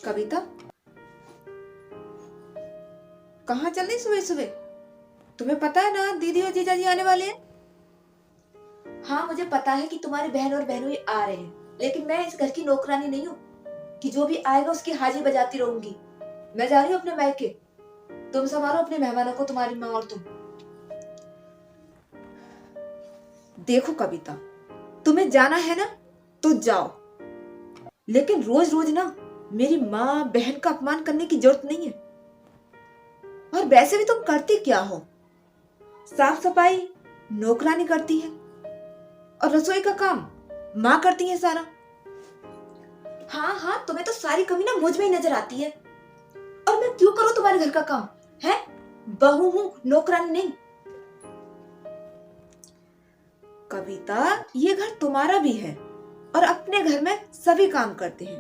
कविता, कहाँ चल रही सुबह सुबह? तुम्हें पता है ना दीदी और जीजाजी आने वाले हैं। हाँ, मुझे पता है कि तुम्हारी बहन और बहनोई आ रहे हैं, लेकिन मैं इस घर की नौकरानी नहीं हूँ कि जो भी आएगा उसकी हाजिरी बजाती रहूंगी। मैं जा रही हूँ अपने मायके। तुम संभालो अपने मेहमानों को, तुम्हारी माँ और तुम। देखो कविता, तुम्हें जाना है ना तो जाओ, लेकिन रोज रोज ना मेरी माँ बहन का अपमान करने की जरूरत नहीं है। और वैसे भी तुम करती क्या हो? साफ सफाई नौकरानी करती है और रसोई का काम माँ करती है सारा। हाँ हाँ, तुम्हें तो सारी कमी ना मुझ में ही नजर आती है। और मैं क्यों करूं तुम्हारे घर का काम? है, बहू हूं, नौकरानी नहीं। कविता, ये घर तुम्हारा भी है और अपने घर में सभी काम करते हैं।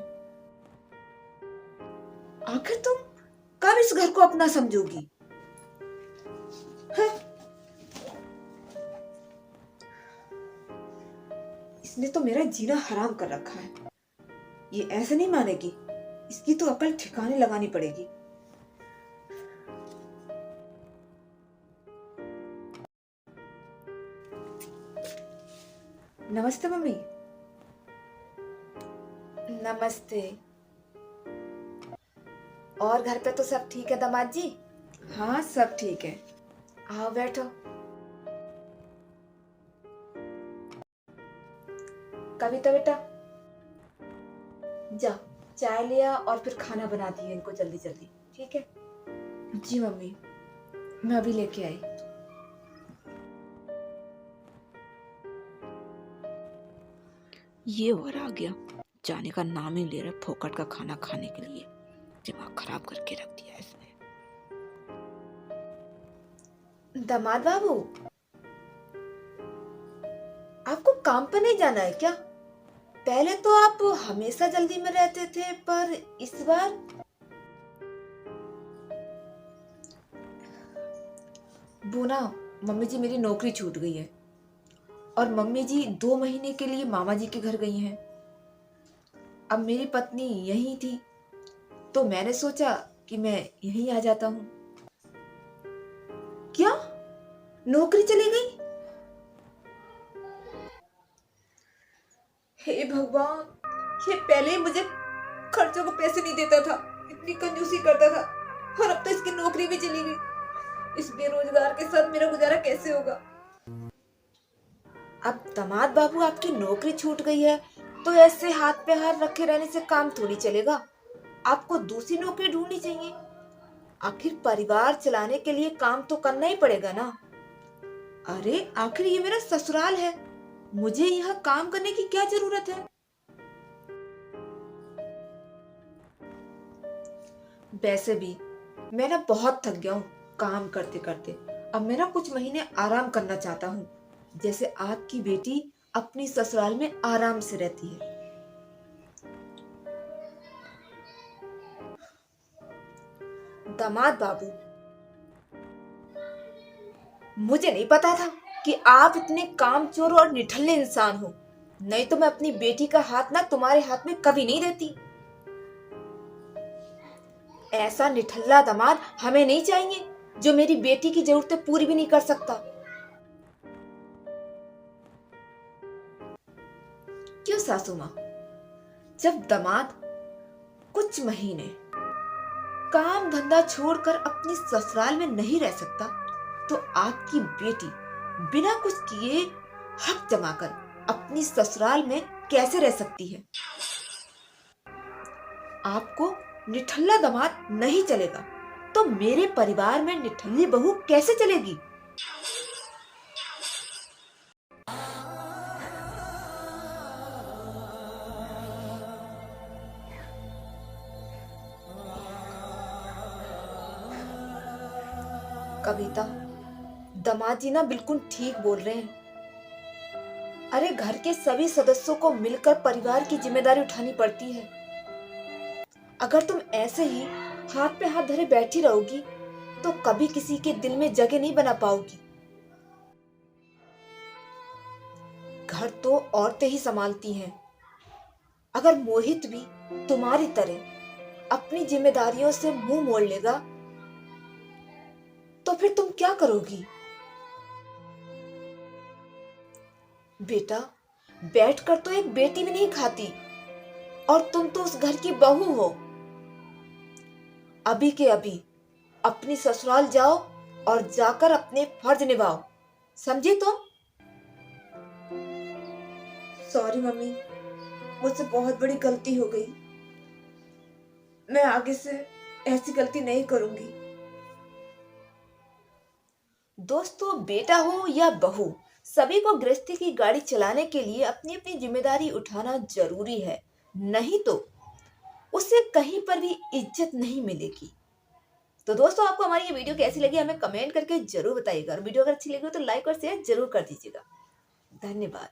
आखिर तुम कब इस घर को अपना समझोगी? है? इसने तो मेरा जीना हराम कर रखा है। ये ऐसे नहीं मानेगी, इसकी तो अकल ठिकाने लगानी पड़ेगी। नमस्ते मम्मी। नमस्ते। और घर पे तो सब ठीक है दामाद जी? हाँ, सब ठीक है। आओ बैठो। कविता बेटा, जा चाय लिया और फिर खाना बना दिया इनको जल्दी जल्दी, ठीक है? जी मम्मी, मैं अभी लेके आई। ये और आ गया, जाने का नाम ही ले रहा, फोकट का खाना खाने के लिए। दिमाग खराब करके रख दिया इसने। दामाद बाबू, आपको काम पर नहीं जाना है क्या? पहले तो आप हमेशा जल्दी में रहते थे, पर इस बार। वो ना मम्मी जी, मेरी नौकरी छूट गई है और मम्मी जी 2 महीने के लिए मामा जी के घर गई हैं। अब मेरी पत्नी यहीं थी तो मैंने सोचा कि मैं यहीं आ जाता हूँ। क्या, नौकरी चली गई? हे भगवान, ये पहले ही मुझे खर्चों को पैसे नहीं देता था, इतनी कंजूसी करता था, और अब तो इसकी नौकरी भी चली गई। इस बेरोजगार के साथ मेरा गुजारा कैसे होगा? अब दामाद बाबू, आपकी नौकरी छूट गई है तो ऐसे हाथ पे हाथ रखे रहने से काम थोड़ी चलेगा। आपको दूसरी नौकरी ढूंढनी चाहिए। आखिर परिवार चलाने के लिए काम तो करना ही पड़ेगा ना। अरे आखिर ये मेरा ससुराल है, मुझे यहाँ काम करने की क्या जरूरत है? वैसे भी मैं ना बहुत थक गया हूँ काम करते करते। अब मैं ना कुछ महीने आराम करना चाहता हूँ, जैसे आपकी बेटी अपनी ससुराल में आराम से रहती है। दामाद बाबू, मुझे नहीं पता था कि आप इतने कामचोर और निठल्ले इंसान हो, नहीं तो मैं अपनी बेटी का हाथ ना तुम्हारे हाथ में कभी नहीं देती। ऐसा निठल्ला दामाद हमें नहीं चाहिए जो मेरी बेटी की जरूरतें पूरी भी नहीं कर सकता। क्यों सासू माँ, जब दामाद कुछ महीने काम धंधा छोड़कर अपनी ससुराल में नहीं रह सकता, तो आपकी बेटी बिना कुछ किए हक जमाकर अपनी ससुराल में कैसे रह सकती है? आपको निठल्ला दामाद नहीं चलेगा तो मेरे परिवार में निठल्ली बहू कैसे चलेगी? कविता, दामाद जी ना बिल्कुल ठीक बोल रहे हैं। अरे घर के सभी सदस्यों को मिलकर परिवार की जिम्मेदारी उठानी पड़ती है। अगर तुम ऐसे ही हाथ पे हाथ धरे बैठी रहोगी तो कभी किसी के दिल में जगह नहीं बना पाओगी। घर तो औरतें ही संभालती हैं। अगर मोहित भी तुम्हारी तरह अपनी जिम्मेदारियों से मुंह मोड़ लेगा तो फिर तुम क्या करोगी? बेटा, बैठकर तो एक बेटी भी नहीं खाती, और तुम तो उस घर की बहू हो। अभी के अभी अपनी ससुराल जाओ और जाकर अपने फर्ज निभाओ, समझे तुम? सॉरी मम्मी, मुझसे बहुत बड़ी गलती हो गई। मैं आगे से ऐसी गलती नहीं करूंगी। दोस्तों, बेटा हो या बहू, सभी को गृहस्थी की गाड़ी चलाने के लिए अपनी अपनी जिम्मेदारी उठाना जरूरी है, नहीं तो उसे कहीं पर भी इज्जत नहीं मिलेगी। तो दोस्तों, आपको हमारी ये वीडियो कैसी लगी हमें कमेंट करके जरूर बताइएगा, और वीडियो अगर अच्छी लगी हो तो लाइक और शेयर जरूर कर दीजिएगा। धन्यवाद।